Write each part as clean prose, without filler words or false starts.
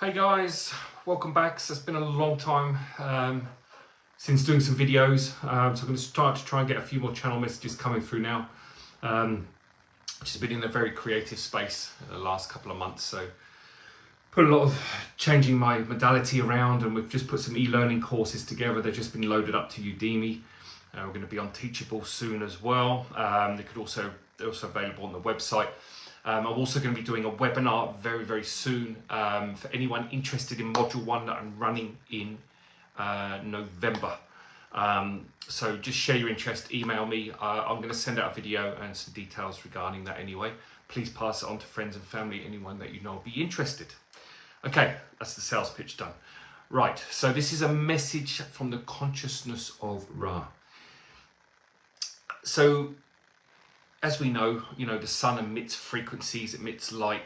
Hey guys, welcome back. So it's been a long time since doing some videos, so I'm going to start to try and get a few more channel messages coming through now. Just been in a very creative space the last couple of months, so put a lot of changing my modality around, and we've just put some e-learning courses together. They've just been loaded up to Udemy. We're going to be on Teachable soon as well. They're also available on the website. I'm also going to be doing a webinar very soon for anyone interested in Module 1 that I'm running in November. So just share your interest, email me. I'm going to send out a video and some details regarding that anyway. Please pass it on to friends and family, anyone that you know will be interested. Okay, that's the sales pitch done. Right, so this is a message from the consciousness of Ra. So, as we know, the sun emits frequencies, emits light.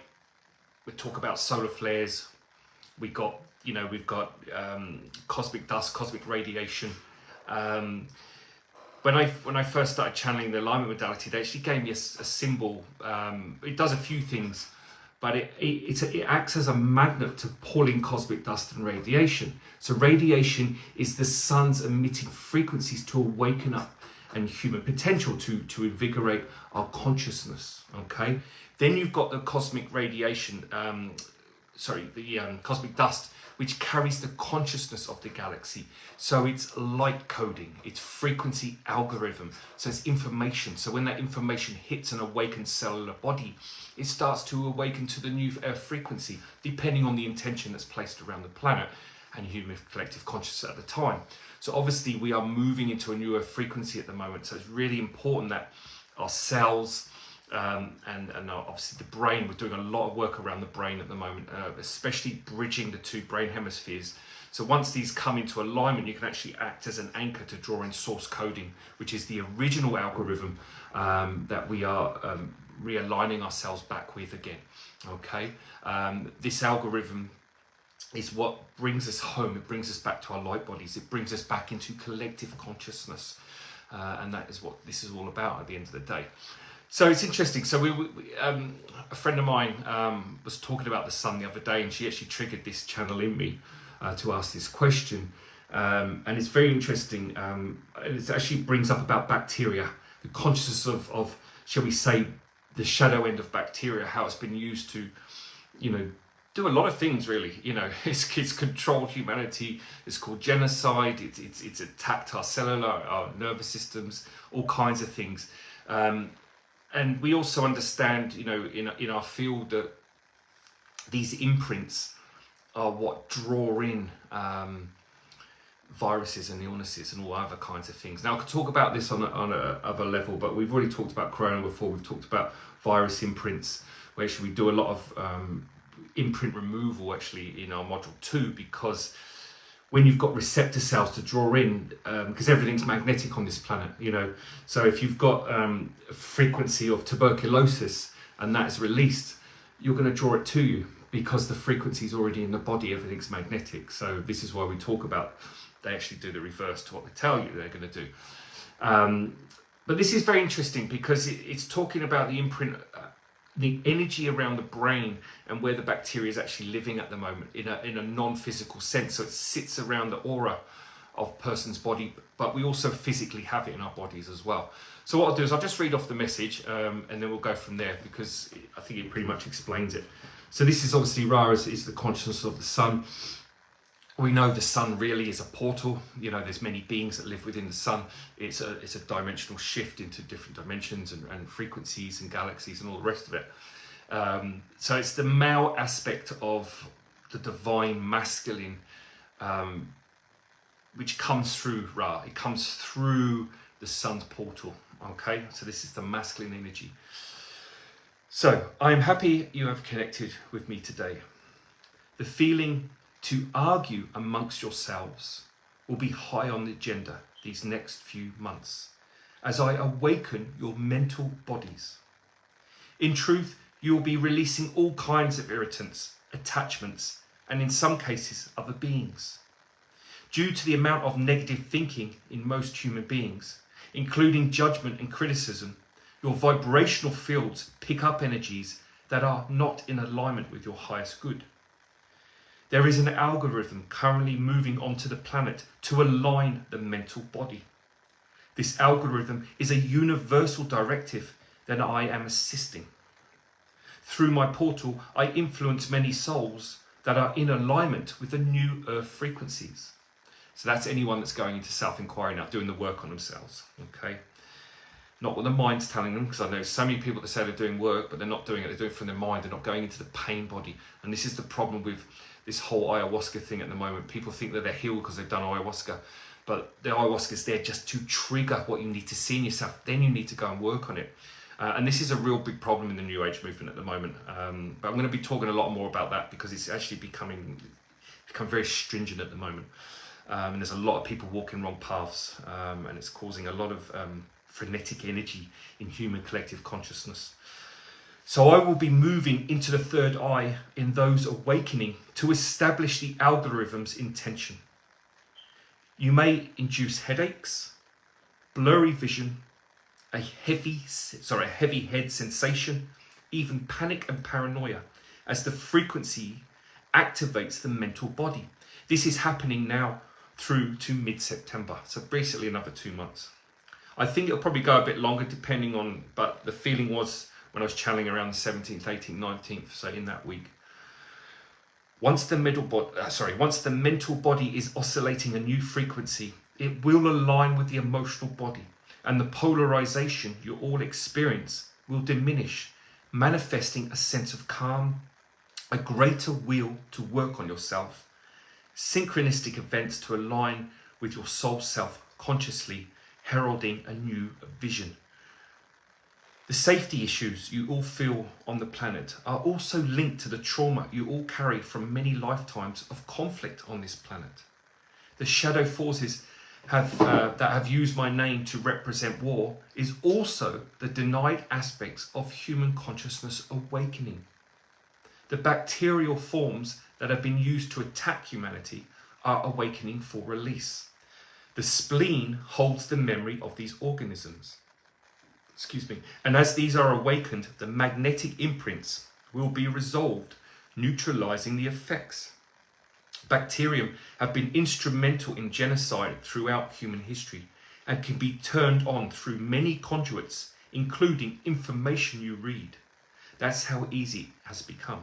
We talk about solar flares. We've got cosmic dust, cosmic radiation. When I first started channeling the alignment modality, they actually gave me a symbol. It does a few things, but it acts as a magnet to pull in cosmic dust and radiation. So radiation is the sun's emitting frequencies to awaken up and human potential to invigorate our consciousness. Okay, then you've got the cosmic radiation, cosmic dust, which carries the consciousness of the galaxy. So it's light coding, it's frequency algorithm, so it's information. So when that information hits an awakened cellular body, it starts to awaken to the new frequency, depending on the intention that's placed around the planet and human collective consciousness at the time. So obviously we are moving into a newer frequency at the moment. So it's really important that our cells and obviously the brain, we're doing a lot of work around the brain at the moment, especially bridging the two brain hemispheres. So once these come into alignment, you can actually act as an anchor to draw in source coding, which is the original algorithm that we are realigning ourselves back with again. Okay, this algorithm is what brings us home. It brings us back to our light bodies. It brings us back into collective consciousness, and that is what this is all about at the end of the day. So it's interesting. So a friend of mine was talking about the sun the other day, and she actually triggered this channel in me to ask this question, and it's very interesting. It actually brings up about bacteria, the consciousness of shall we say, the shadow end of bacteria, how it's been used to, do a lot of things really. It's controlled humanity. It's called genocide. It's attacked our cellular, our nervous systems, all kinds of things. And we also understand, in our field, that these imprints are what draw in viruses and illnesses and all other kinds of things. Now I could talk about this on a other level, but we've already talked about corona before. We've talked about virus imprints, where actually we do a lot of imprint removal actually in our module 2, because when you've got receptor cells to draw in, because everything's magnetic on this planet, so if you've got a frequency of tuberculosis and that is released, you're going to draw it to you because the frequency is already in the body, everything's magnetic. So this is why we talk about, they actually do the reverse to what they tell you they're going to do. But this is very interesting because it's talking about the imprint, the energy around the brain and where the bacteria is actually living at the moment in a non-physical sense. So it sits around the aura of a person's body, but we also physically have it in our bodies as well. So what I'll do is I'll just read off the message and then we'll go from there, because I think it pretty much explains it. So this is obviously Ra is the consciousness of the sun. We know the sun really is a portal. There's many beings that live within the sun. It's a dimensional shift into different dimensions and frequencies and galaxies and all the rest of it. So it's the male aspect of the divine masculine, which comes through Ra. It comes through the sun's portal. Okay, so this is the masculine energy. So I am happy you have connected with me today. The feeling to argue amongst yourselves will be high on the agenda these next few months as I awaken your mental bodies. In truth, you will be releasing all kinds of irritants, attachments, and in some cases other beings. Due to the amount of negative thinking in most human beings, including judgment and criticism, your vibrational fields pick up energies that are not in alignment with your highest good. There is an algorithm currently moving onto the planet to align the mental body. This algorithm is a universal directive that I am assisting. Through my portal, I influence many souls that are in alignment with the new earth frequencies. So that's anyone that's going into self-inquiry now, doing the work on themselves, okay? Not what the mind's telling them, because I know so many people that say they're doing work, but they're not doing it, they're doing it from their mind, they're not going into the pain body. And this is the problem with this whole ayahuasca thing at the moment. People think that they're healed because they've done ayahuasca, but the ayahuasca is there just to trigger what you need to see in yourself. Then you need to go and work on it. And this is a real big problem in the New Age movement at the moment. But I'm going to be talking a lot more about that because it's actually become very stringent at the moment. And there's a lot of people walking wrong paths, and it's causing a lot of frenetic energy in human collective consciousness. So I will be moving into the third eye in those awakening to establish the algorithm's intention. You may induce headaches, blurry vision, a heavy head sensation, even panic and paranoia, as the frequency activates the mental body. This is happening now through to mid-September, so basically another 2 months. I think it'll probably go a bit longer depending on, but the feeling was when I was channeling around the 17th, 18th, 19th, so in that week. Once the mental body is oscillating a new frequency, it will align with the emotional body, and the polarization you all experience will diminish, manifesting a sense of calm, a greater will to work on yourself, synchronistic events to align with your soul self consciously, heralding a new vision. The safety issues you all feel on the planet are also linked to the trauma you all carry from many lifetimes of conflict on this planet. The shadow forces that have used my name to represent war is also the denied aspects of human consciousness awakening. The bacterial forms that have been used to attack humanity are awakening for release. The spleen holds the memory of these organisms. And as these are awakened, the magnetic imprints will be resolved, neutralizing the effects. Bacterium have been instrumental in genocide throughout human history and can be turned on through many conduits, including information you read. That's how easy it has become.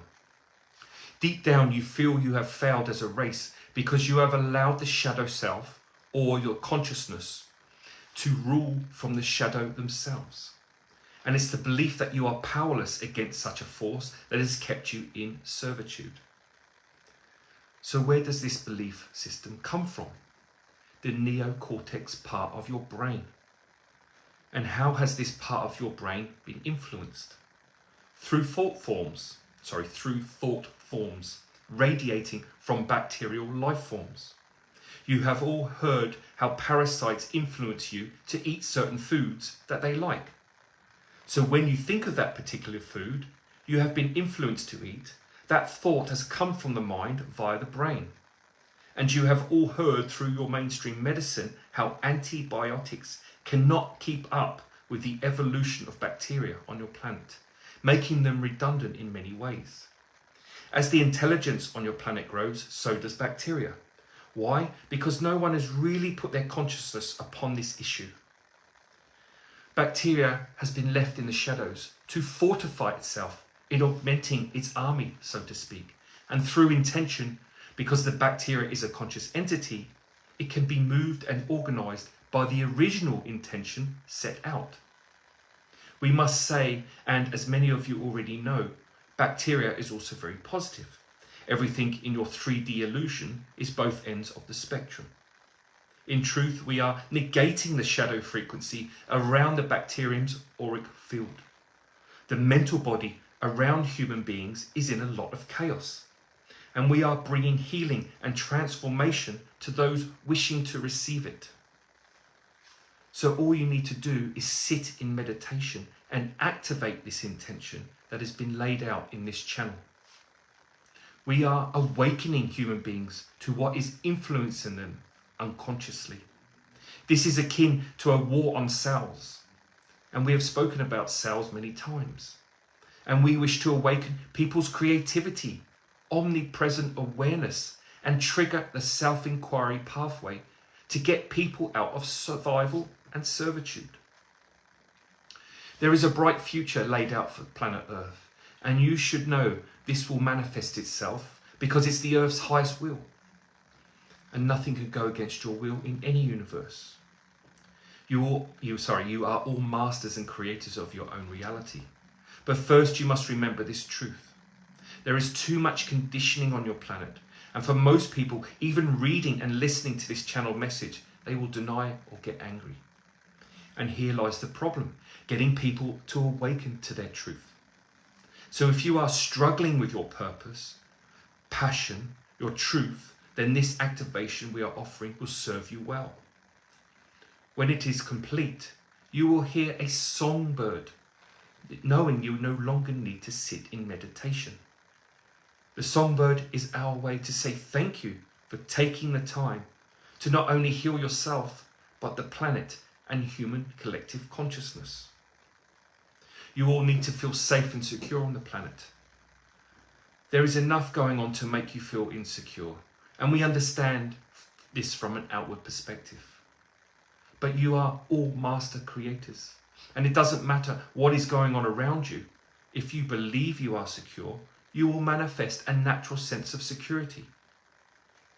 Deep down, you feel you have failed as a race because you have allowed the shadow self or your consciousness to rule from the shadow themselves. And it's the belief that you are powerless against such a force that has kept you in servitude. So where does this belief system come from? The neocortex part of your brain. And how has this part of your brain been influenced? Through thought forms radiating from bacterial life forms. You have all heard how parasites influence you to eat certain foods that they like. So when you think of that particular food you have been influenced to eat, that thought has come from the mind via the brain. And you have all heard through your mainstream medicine how antibiotics cannot keep up with the evolution of bacteria on your planet, making them redundant in many ways. As the intelligence on your planet grows, so does bacteria. Why? Because no one has really put their consciousness upon this issue. Bacteria has been left in the shadows to fortify itself in augmenting its army, so to speak. And through intention, because the bacteria is a conscious entity, it can be moved and organized by the original intention set out. We must say, and as many of you already know, bacteria is also very positive. Everything in your 3D illusion is both ends of the spectrum. In truth, we are negating the shadow frequency around the bacterium's auric field. The mental body around human beings is in a lot of chaos, and we are bringing healing and transformation to those wishing to receive it. So all you need to do is sit in meditation and activate this intention that has been laid out in this channel. We are awakening human beings to what is influencing them unconsciously. This is akin to a war on cells, and we have spoken about cells many times. And we wish to awaken people's creativity omnipresent awareness and trigger the self-inquiry pathway to get people out of survival and servitude. There is a bright future laid out for planet Earth, and you should know this will manifest itself because it's the Earth's highest will, and nothing can go against your will in any universe. You are all masters and creators of your own reality. But first you must remember this truth. There is too much conditioning on your planet, and for most people, even reading and listening to this channeled message, they will deny or get angry. And here lies the problem, getting people to awaken to their truth. So if you are struggling with your purpose, passion, your truth, then this activation we are offering will serve you well. When it is complete, you will hear a songbird, knowing you no longer need to sit in meditation. The songbird is our way to say thank you for taking the time to not only heal yourself, but the planet and human collective consciousness. You all need to feel safe and secure on the planet. There is enough going on to make you feel insecure, and we understand this from an outward perspective. But you are all master creators, and it doesn't matter what is going on around you. If you believe you are secure, you will manifest a natural sense of security.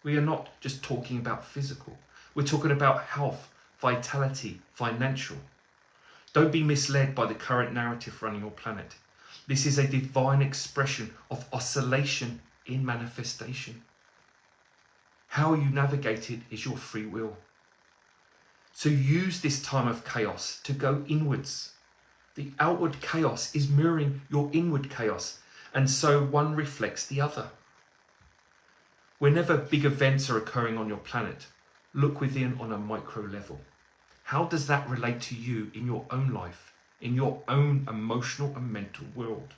We are not just talking about physical. We're talking about health, vitality, financial. Don't be misled by the current narrative running your planet. This is a divine expression of oscillation in manifestation. How you navigate it is your free will. So use this time of chaos to go inwards. The outward chaos is mirroring your inward chaos, and so one reflects the other. Whenever big events are occurring on your planet, look within on a micro level. How does that relate to you in your own life, in your own emotional and mental world?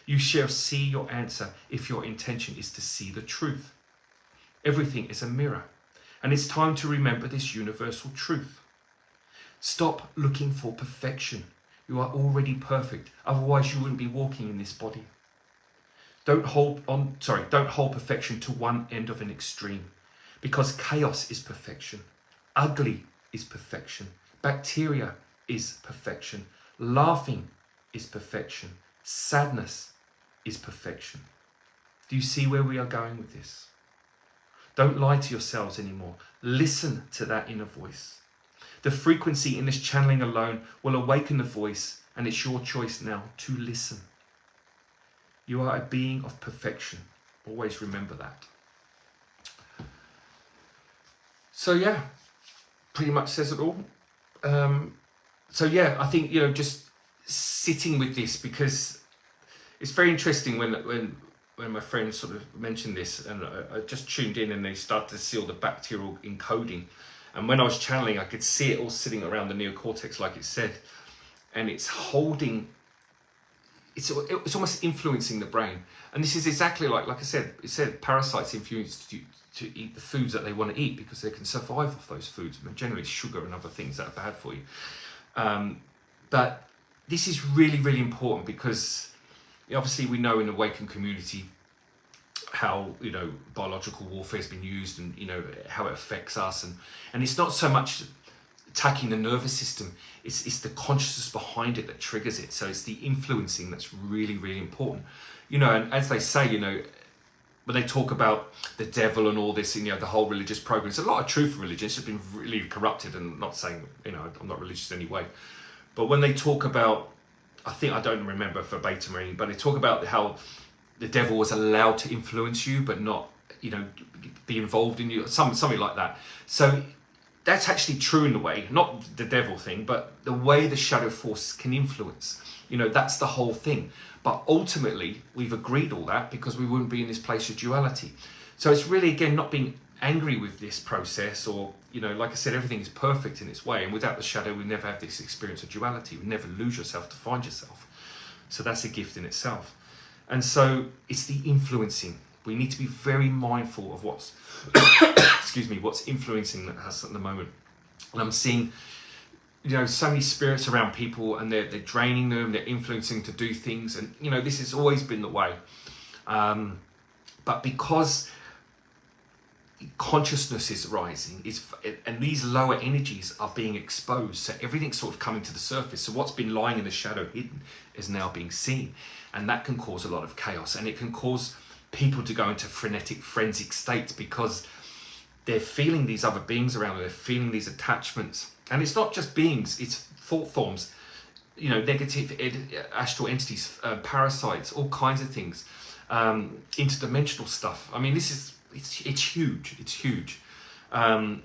You shall see your answer if your intention is to see the truth. Everything is a mirror, and it's time to remember this universal truth. Stop looking for perfection. You are already perfect, otherwise you wouldn't be walking in this body. Don't hold perfection to one end of an extreme, because chaos is perfection, ugly is perfection, bacteria is perfection, laughing is perfection, sadness is perfection. Do you see where we are going with this? Don't lie to yourselves anymore. Listen to that inner voice. The frequency in this channeling alone will awaken the voice, and it's your choice now to listen. You are a being of perfection. Always remember that. So yeah, pretty much says it all. So yeah, I think, just sitting with this, because it's very interesting when my friends sort of mentioned this, and I just tuned in and they started to see all the bacterial encoding. And when I was channeling, I could see it all sitting around the neocortex, like it said, and it's holding, it's almost influencing the brain. And this is exactly like I said, it said parasites influence you to eat the foods that they want to eat because they can survive off those foods, but generally sugar and other things that are bad for you. But this is really, really important because obviously we know in the Awakened community how biological warfare has been used, and how it affects us, and it's not so much attacking the nervous system, it's the consciousness behind it that triggers it. So it's the influencing that's really, really important. And as they say, when they talk about the devil and all this, the whole religious program, there's a lot of truth in religion. It's just been really corrupted, and I'm not saying, I'm not religious anyway. But when they talk about, I don't remember verbatim or anything, but they talk about how the devil was allowed to influence you, but not, be involved in you, something like that. So that's actually true in a way, not the devil thing, but the way the shadow force can influence. That's the whole thing. But ultimately, we've agreed all that because we wouldn't be in this place of duality. So it's really, again, not being angry with this process, or, like I said, everything is perfect in its way. And without the shadow, we never have this experience of duality. We never lose yourself to find yourself. So that's a gift in itself. And so it's the influencing. We need to be very mindful of what's, what's influencing us at the moment. And I'm seeing, so many spirits around people, and they're draining them, they're influencing to do things. And, this has always been the way. But because consciousness is rising, and these lower energies are being exposed, so everything's sort of coming to the surface. So what's been lying in the shadow hidden is now being seen, and that can cause a lot of chaos, and it can cause people to go into frenetic, frenzied states because they're feeling these other beings around them, they're feeling these attachments. And it's not just beings, it's thought forms, negative astral entities, parasites, all kinds of things, interdimensional stuff. I mean, it's huge. And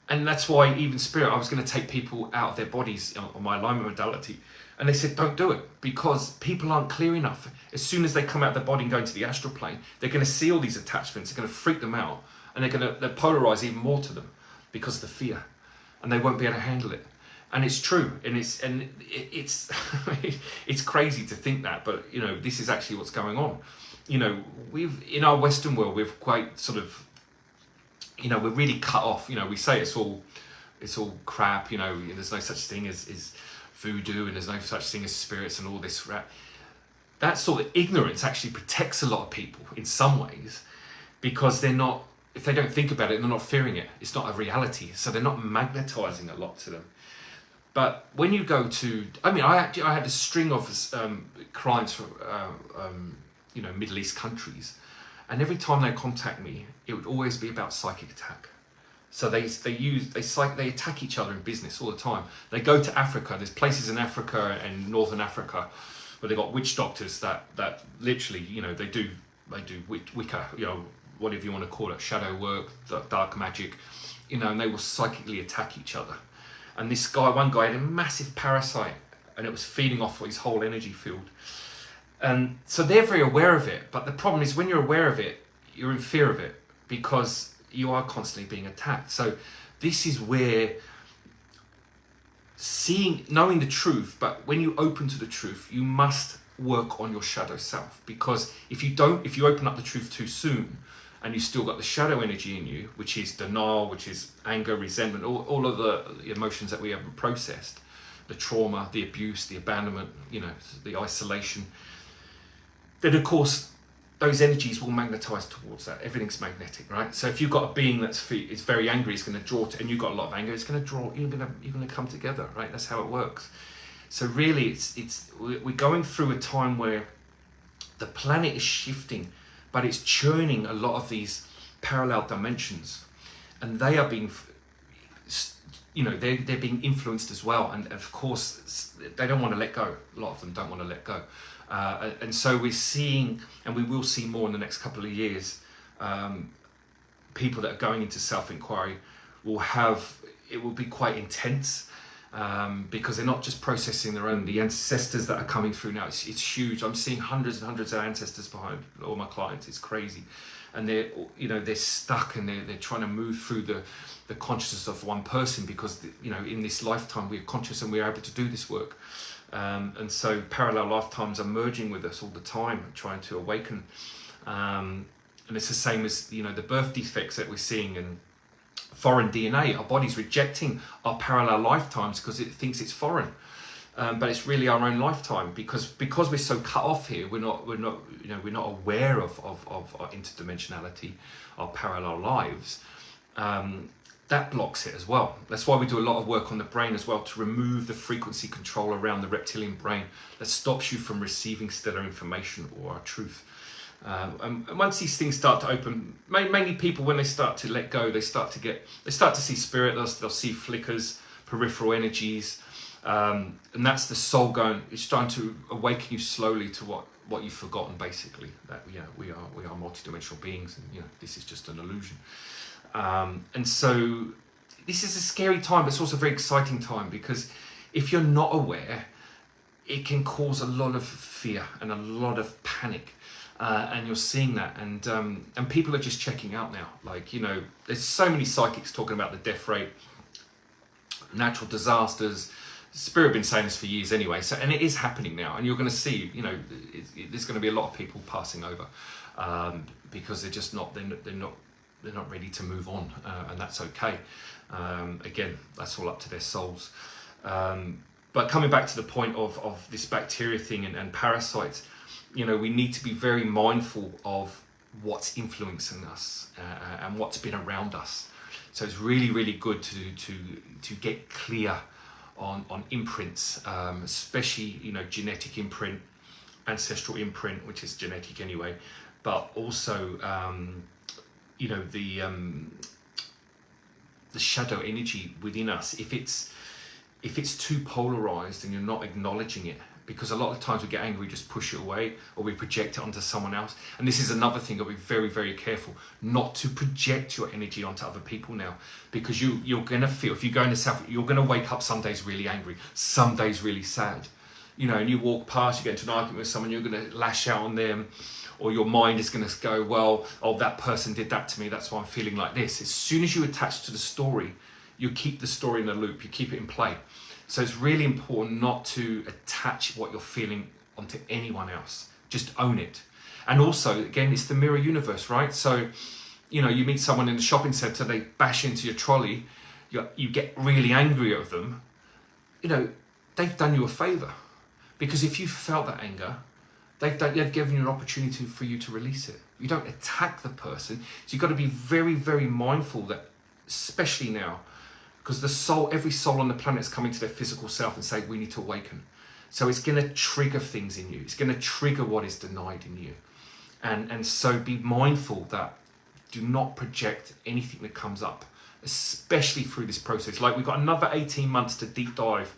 that's why even Spirit, I was going to take people out of their bodies on my alignment modality, and they said don't do it because people aren't clear enough. As soon as they come out of their body and go into the astral plane, they're going to see all these attachments, they're going to freak them out, and they're polarize even more to them because of the fear, and they won't be able to handle it. And it's true, and it's it's crazy to think that, but this is actually what's going on. We've, in our Western world, we've quite sort of, we're really cut off. We say it's all crap. There's no such thing as voodoo, and there's no such thing as spirits and all this crap. That sort of ignorance actually protects a lot of people in some ways, because they're not, if they don't think about it, they're not fearing it. It's not a reality, so they're not magnetizing a lot to them. But when you go to, I had a string of clients from Middle East countries, and every time they contact me, it would always be about psychic attack. So they attack each other in business all the time. They go to Africa. There's places in Africa and Northern Africa where they've got witch doctors that literally, they do Wicca, whatever you want to call it, shadow work, dark magic, and they will psychically attack each other. And one guy had a massive parasite, and it was feeding off his whole energy field. And so they're very aware of it. But the problem is when you're aware of it, you're in fear of it because you are constantly being attacked. So this is where knowing the truth, but when you open to the truth, you must work on your shadow self. Because if you open up the truth too soon, and you still got the shadow energy in you, which is denial, which is anger, resentment, all of the emotions that we haven't processed, the trauma, the abuse, the abandonment, the isolation, then of course those energies will magnetize towards that. Everything's magnetic, right? So if you've got a being is very angry, it's going to draw, and you've got a lot of anger, it's going to draw. You're going to come together, right? That's how it works. So really, we're going through a time where the planet is shifting, but it's churning a lot of these parallel dimensions, and they are being, they're being influenced as well. And of course, they don't want to let go. A lot of them don't want to let go. And so we're seeing, and we will see more in the next couple of years, people that are going into self-inquiry it will be quite intense, because they're not just processing their own, the ancestors that are coming through now, it's huge. I'm seeing hundreds and hundreds of ancestors behind all my clients. It's crazy. And they're stuck, and they're trying to move through the consciousness of one person, because in this lifetime we're conscious and we're able to do this work. And so parallel lifetimes are merging with us all the time, trying to awaken. And it's the same as, the birth defects that we're seeing and foreign DNA. Our body's rejecting our parallel lifetimes because it thinks it's foreign. But it's really our own lifetime, because we're so cut off here, we're not aware of our interdimensionality, our parallel lives. That blocks it as well. That's why we do a lot of work on the brain as well, to remove the frequency control around the reptilian brain that stops you from receiving stellar information or our truth. And once these things start to open, mainly people, when they start to let go, they start to see spirit. They'll see flickers, peripheral energies, and that's the soul going. It's trying to awaken you slowly to what you've forgotten, basically. That we are multidimensional beings, and this is just an illusion. And so this is a scary time, but it's also a very exciting time, because if you're not aware, it can cause a lot of fear and a lot of panic. And you're seeing that, and people are just checking out now. There's so many psychics talking about the death rate, natural disasters. Spirit have been saying this for years anyway. So, and it is happening now, and you're going to see, there's going to be a lot of people passing over, because they're just not, they're not ready to move on, and that's okay. Again, that's all up to their souls. But coming back to the point of this bacteria thing and parasites. We need to be very mindful of what's influencing us and what's been around us. So it's really, really good to get clear on imprints, especially, you know, genetic imprint, ancestral imprint, which is genetic anyway, but also you know, the shadow energy within us. If it's too polarized and you're not acknowledging it, because a lot of times we get angry, we just push it away, or we project it onto someone else. And this is another thing, I'll be very, very careful not to project your energy onto other people now, because you're gonna feel, if you go into self, you're gonna wake up some days really angry, some days really sad, you know, and you walk past, you get into an argument with someone, you're gonna lash out on them, or your mind is gonna go, well, oh, that person did that to me, that's why I'm feeling like this. As soon as you attach to the story, you keep the story in the loop, you keep it in play. So it's really important not to attach what you're feeling onto anyone else. Just own it. And also, again, it's the mirror universe, right? So, you know, you meet someone in the shopping centre, they bash into your trolley, you get really angry at them. You know, they've done you a favour. Because if you felt that anger, they've given you an opportunity for you to release it. You don't attack the person. So you've got to be very, very mindful that, especially now, because the soul, every soul on the planet is coming to their physical self and saying, we need to awaken. So it's going to trigger things in you. It's going to trigger what is denied in you. And so be mindful that do not project anything that comes up, especially through this process. Like, we've got another 18 months to deep dive.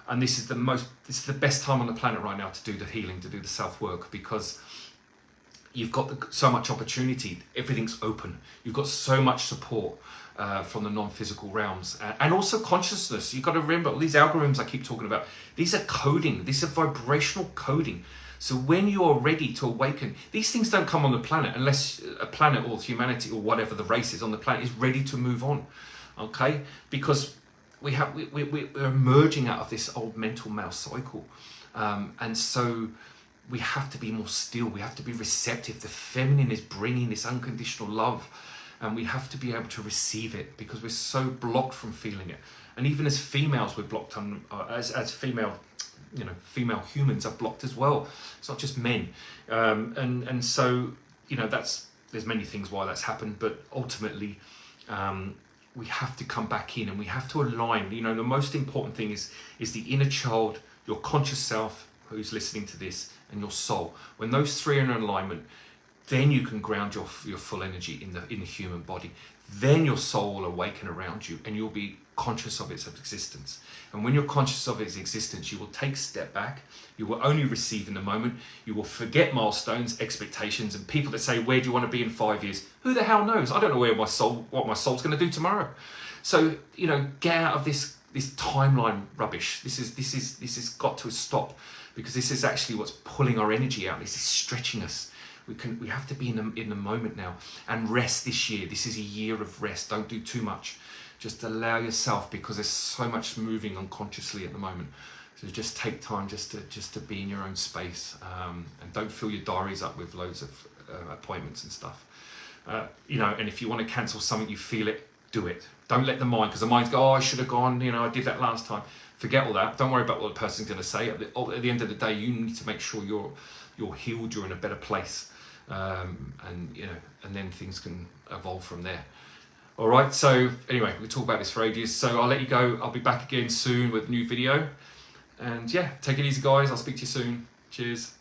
And this is the best time on the planet right now to do the healing, to do the self-work, because you've got so much opportunity. Everything's open. You've got so much support from the non-physical realms, and also consciousness. You've got to remember, all these algorithms I keep talking about, these are coding, these are vibrational coding. So when you are ready to awaken, these things don't come on the planet unless a planet or humanity or whatever the race is on the planet is ready to move on, okay? Because we're emerging out of this old mental mouse cycle, and so we have to be more still, we have to be receptive. The feminine is bringing this unconditional love, and we have to be able to receive it, because we're so blocked from feeling it. And even as females, we're blocked on, as female, you know, female humans are blocked as well. It's not just men. And so, you know, there's many things why that's happened, but ultimately, we have to come back in and we have to align. You know, the most important thing is the inner child, your conscious self who's listening to this, and your soul. When those three are in alignment, then you can ground your full energy in the human body. Then your soul will awaken around you and you'll be conscious of its existence. And when you're conscious of its existence, you will take a step back. You will only receive in the moment. You will forget milestones, expectations, and people that say, where do you want to be in 5 years? Who the hell knows? I don't know what my soul's going to do tomorrow. So, you know, get out of this timeline rubbish. This has got to stop, because this is actually what's pulling our energy out. This is stretching us. We have to be in the moment now, and rest this year. This is a year of rest. Don't do too much. Just allow yourself, because there's so much moving unconsciously at the moment. So just take time just to be in your own space, and don't fill your diaries up with loads of appointments and stuff. You know, and if you want to cancel something, you feel it, do it. Don't let the mind, because the mind's go, oh, I should have gone. You know, I did that last time. Forget all that. Don't worry about what the person's going to say. At the end of the day, you need to make sure you're healed. You're in a better place. And you know, and then things can evolve from there. All right, so anyway, we talk about this for ages, so I'll let you go. I'll be back again soon with a new video, and yeah, take it easy, guys. I'll speak to you soon. Cheers.